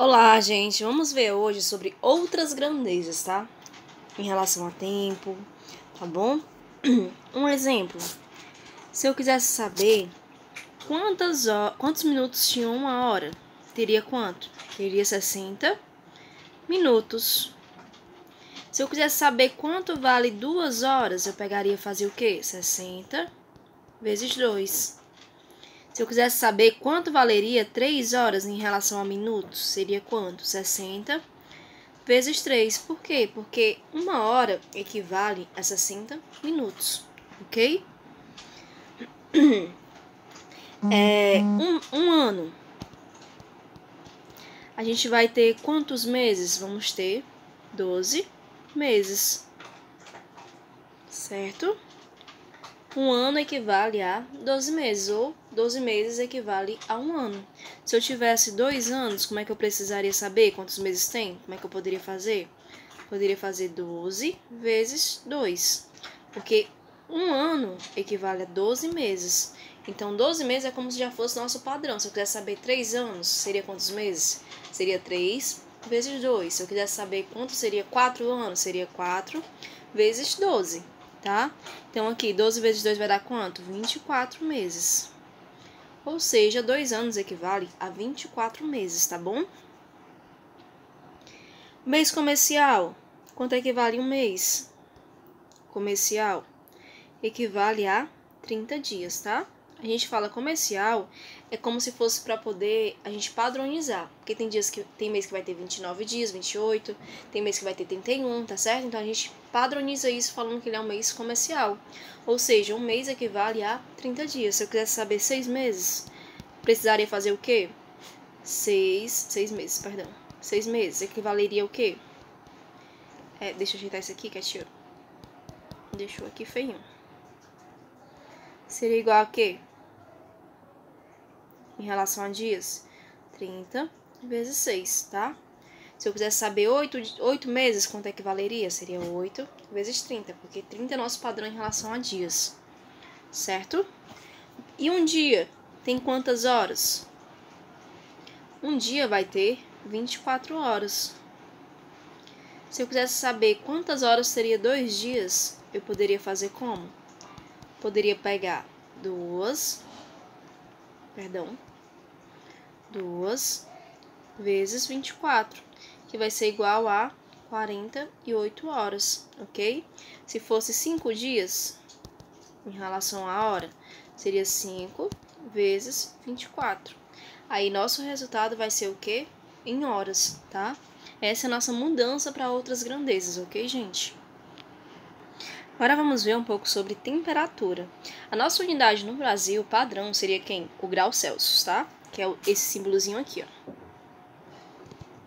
Olá, gente! Vamos ver hoje sobre outras grandezas, tá? Em relação a tempo, tá bom? Um exemplo. Se eu quisesse saber quantos minutos tinha uma hora, teria quanto? Teria 60 minutos. Se eu quisesse saber quanto vale 2 horas, eu pegaria e fazia o quê? 60 vezes 2. Se eu quisesse saber quanto valeria 3 horas em relação a minutos, seria quanto? 60 vezes 3. Por quê? Porque uma hora equivale a 60 minutos, ok? Um ano. A gente vai ter quantos meses? Vamos ter 12 meses, certo? Um ano equivale a 12 meses, ou 12 meses equivale a um ano. Se eu tivesse 2 anos, como é que eu precisaria saber quantos meses tem? Como é que eu poderia fazer? Poderia fazer 12 vezes 2, porque um ano equivale a 12 meses. Então, 12 meses é como se já fosse nosso padrão. Se eu quisesse saber 3 anos, seria quantos meses? Seria 3 vezes 2. Se eu quisesse saber quanto seria 4 anos, seria 4 vezes 12. Tá? Então, aqui, 12 vezes 2 vai dar quanto? 24 meses. Ou seja, 2 anos equivale a 24 meses, tá bom? Mês comercial. Quanto equivale um mês? Comercial equivale a 30 dias, tá? A gente fala comercial, é como se fosse para poder a gente padronizar. Porque tem mês que vai ter 29 dias, 28, tem mês que vai ter 31, tá certo? Então a gente padroniza isso falando que ele é um mês comercial. Ou seja, um mês equivale a 30 dias. Se eu quisesse saber 6 meses, precisaria fazer o quê? 6 meses, perdão. 6 meses equivaleria o quê? Deixa eu ajeitar isso aqui, quietinho. Deixou aqui feinho. Seria igual a quê? Em relação a dias, 30 vezes 6, tá? Se eu quisesse saber 8 meses, quanto equivaleria? Seria 8 vezes 30, porque 30 é nosso padrão em relação a dias, certo? E um dia tem quantas horas? Um dia vai ter 24 horas. Se eu quisesse saber quantas horas seria 2 dias, eu poderia fazer como? Poderia pegar 2 vezes 24, que vai ser igual a 48 horas, ok? Se fosse 5 dias, em relação à hora, seria 5 vezes 24. Aí, nosso resultado vai ser o quê? Em horas, tá? Essa é a nossa mudança para outras grandezas, ok, gente? Agora vamos ver um pouco sobre temperatura. A nossa unidade no Brasil padrão seria quem? O grau Celsius, tá? Que é esse símbolozinho aqui, ó.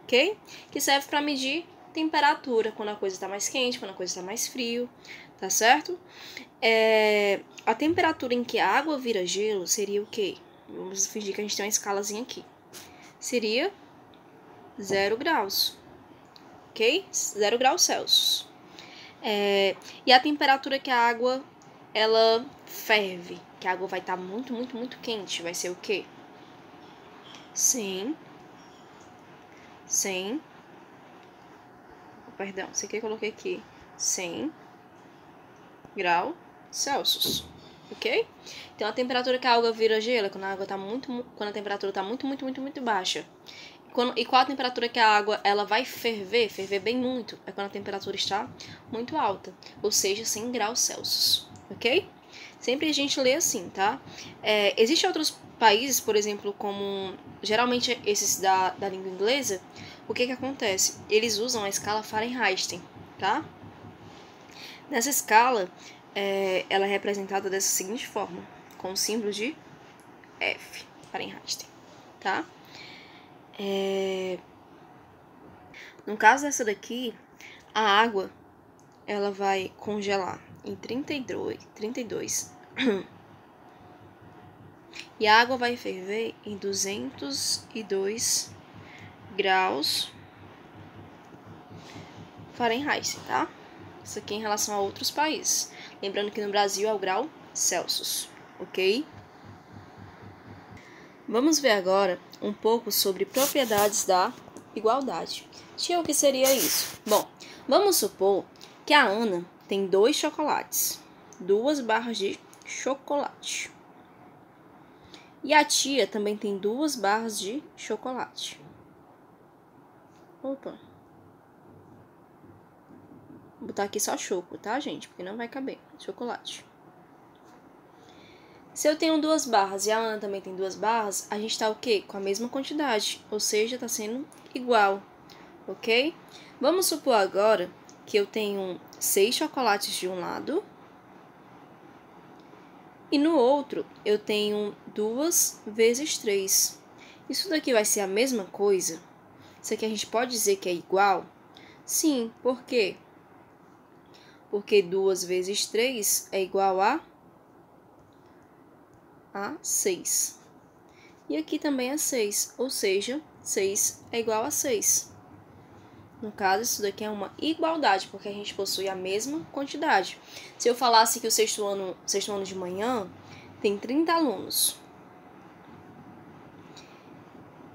Ok? Que serve para medir temperatura, quando a coisa está mais quente, quando a coisa está mais frio, tá certo? A temperatura em que a água vira gelo seria o quê? Vamos fingir que a gente tem uma escalazinha aqui. Seria 0 graus, ok? 0 graus Celsius. E a temperatura que a água, ela ferve, que a água vai estar muito, muito, muito quente, vai ser o quê? 100 isso aqui eu coloquei aqui, 100 graus Celsius, ok? Então, a temperatura que a água vira gelo é quando a temperatura está muito, muito, muito, muito baixa. E qual a temperatura que a água ela vai ferver bem muito, é quando a temperatura está muito alta, ou seja, 100 graus Celsius, ok? Sempre a gente lê assim, tá? Existem outros países, por exemplo, como geralmente esses da língua inglesa, o que acontece? Eles usam a escala Fahrenheit, tá? Nessa escala, ela é representada dessa seguinte forma, com o símbolo de F, Fahrenheit, tá? No caso dessa daqui, a água ela vai congelar em 32 e a água vai ferver em 202 graus Fahrenheit, tá? Isso aqui em relação a outros países. Lembrando que no Brasil é o grau Celsius, ok? Vamos ver agora um pouco sobre propriedades da igualdade. Tia, o que seria isso? Bom, vamos supor que a Ana tem 2 chocolates, 2 barras de chocolate. E a tia também tem 2 barras de chocolate. Opa. Vou botar aqui só choco, tá, gente? Porque não vai caber. Chocolate. Se eu tenho 2 barras e a Ana também tem 2 barras, a gente tá o quê? Com a mesma quantidade. Ou seja, tá sendo igual. Ok? Vamos supor agora que eu tenho 6 chocolates de um lado. E no outro, eu tenho 2 vezes 3. Isso daqui vai ser a mesma coisa? Isso aqui a gente pode dizer que é igual? Sim, por quê? Porque 2 vezes 3 é igual a 6. E aqui também é 6, ou seja, 6 é igual a 6. No caso, isso daqui é uma igualdade, porque a gente possui a mesma quantidade. Se eu falasse que o sexto ano de manhã tem 30 alunos,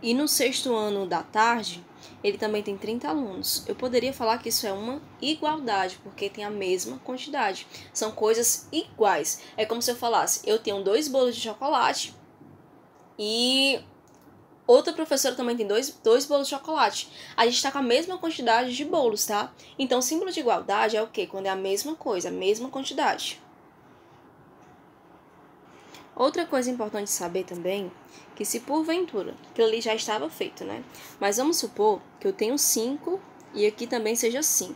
e no sexto ano da tarde, ele também tem 30 alunos. Eu poderia falar que isso é uma igualdade, porque tem a mesma quantidade. São coisas iguais. É como se eu falasse, eu tenho 2 bolos de chocolate e outra professora também tem dois bolos de chocolate. A gente está com a mesma quantidade de bolos, tá? Então, o símbolo de igualdade é o quê? Quando é a mesma coisa, a mesma quantidade. Outra coisa importante saber também, que se porventura, aquilo ali já estava feito, né? Mas vamos supor que eu tenho 5 e aqui também seja 5.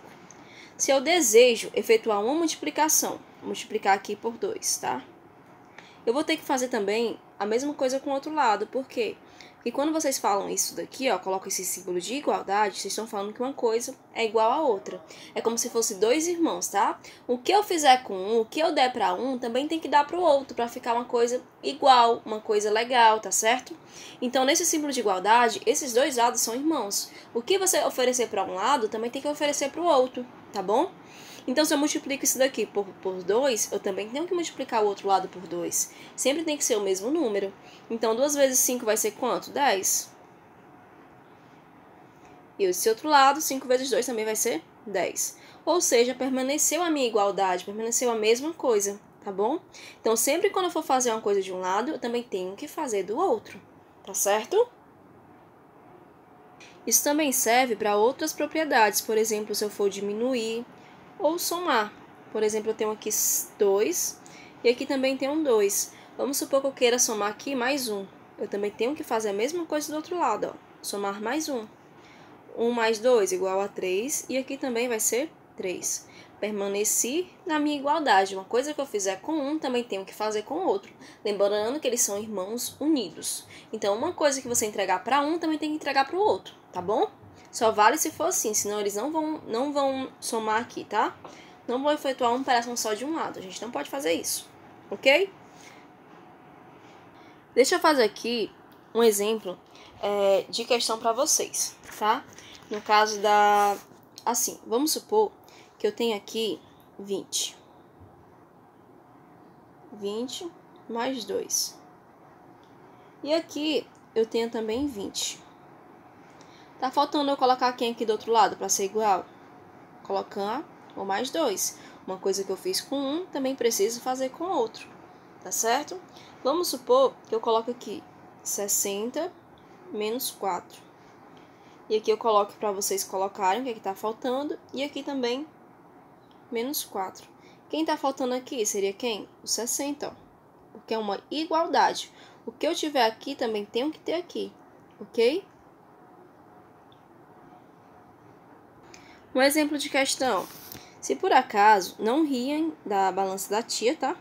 Se eu desejo efetuar uma multiplicação, multiplicar aqui por 2, tá? Eu vou ter que fazer também a mesma coisa com o outro lado, por quê? Porque quando vocês falam isso daqui, ó, colocam esse símbolo de igualdade, vocês estão falando que uma coisa é igual à outra. É como se fosse 2 irmãos, tá? O que eu fizer com um, o que eu der para um, também tem que dar para o outro, para ficar uma coisa igual, uma coisa legal, tá certo? Então, nesse símbolo de igualdade, esses 2 lados são irmãos. O que você oferecer para um lado, também tem que oferecer para o outro, tá bom? Então, se eu multiplico isso daqui por 2, eu também tenho que multiplicar o outro lado por 2. Sempre tem que ser o mesmo número. Então, 2 vezes 5 vai ser quanto? 10. E esse outro lado, 5 vezes 2 também vai ser 10. Ou seja, permaneceu a minha igualdade, permaneceu a mesma coisa, tá bom? Então, sempre quando eu for fazer uma coisa de um lado, eu também tenho que fazer do outro, tá certo? Isso também serve para outras propriedades. Por exemplo, se eu for diminuir ou somar. Por exemplo, eu tenho aqui 2 e aqui também tem um 2. Vamos supor que eu queira somar aqui mais 1. Eu também tenho que fazer a mesma coisa do outro lado, ó. Somar mais 1. 1 mais 2 igual a 3 e aqui também vai ser 3. Permaneci na minha igualdade. Uma coisa que eu fizer com um, também tenho que fazer com o outro. Lembrando que eles são irmãos unidos. Então, uma coisa que você entregar para um, também tem que entregar para o outro, tá bom? Só vale se for assim, senão eles não vão somar aqui, tá? Não vão efetuar uma operação só de um lado. A gente não pode fazer isso, ok? Deixa eu fazer aqui um exemplo de questão para vocês, tá? No caso da... Assim, vamos supor que eu tenho aqui 20. 20 mais 2. E aqui eu tenho também 20. Tá faltando eu colocar quem aqui do outro lado para ser igual? Colocar o mais 2. Uma coisa que eu fiz com um, também preciso fazer com o outro. Tá certo? Vamos supor que eu coloco aqui 60 menos 4. E aqui eu coloco para vocês colocarem o que está faltando. E aqui também menos 4. Quem está faltando aqui seria quem? O 60, ó. Porque é uma igualdade. O que eu tiver aqui também tenho que ter aqui. Ok? Um exemplo de questão. Se por acaso não riem da balança da tia, tá?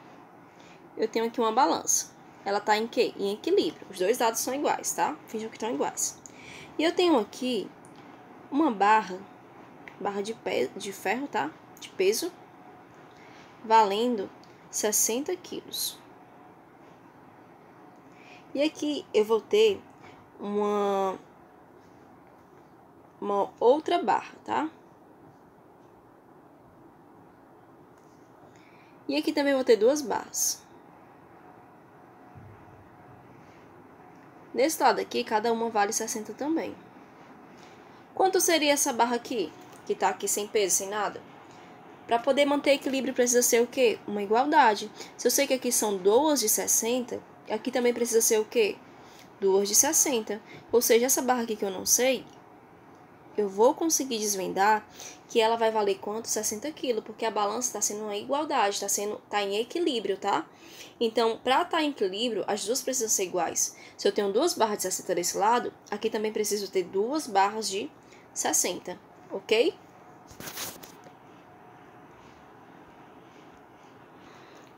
Eu tenho aqui uma balança. Ela tá em quê? Em equilíbrio. Os 2 lados são iguais, tá? Finjam que estão iguais. E eu tenho aqui uma barra de ferro, tá? De peso, valendo 60 quilos. E aqui eu vou ter uma outra barra, tá? E aqui também vou ter 2 barras. Desse lado aqui, cada uma vale 60 também. Quanto seria essa barra aqui, que tá aqui sem peso, sem nada? Para poder manter equilíbrio precisa ser o quê? Uma igualdade. Se eu sei que aqui são 2 de 60, aqui também precisa ser o quê? 2 de 60. Ou seja, essa barra aqui que eu não sei, eu vou conseguir desvendar que ela vai valer quanto? 60 quilos, porque a balança está sendo uma igualdade, tá em equilíbrio, tá? Então, para estar em equilíbrio, as duas precisam ser iguais. Se eu tenho 2 barras de 60 desse lado, aqui também preciso ter 2 barras de 60, ok?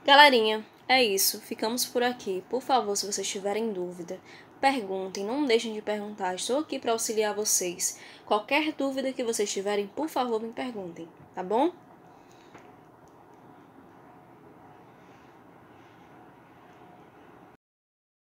Galerinha, é isso. Ficamos por aqui. Por favor, se vocês tiverem dúvida, perguntem, não deixem de perguntar. Estou aqui para auxiliar vocês. Qualquer dúvida que vocês tiverem, por favor, me perguntem, tá bom?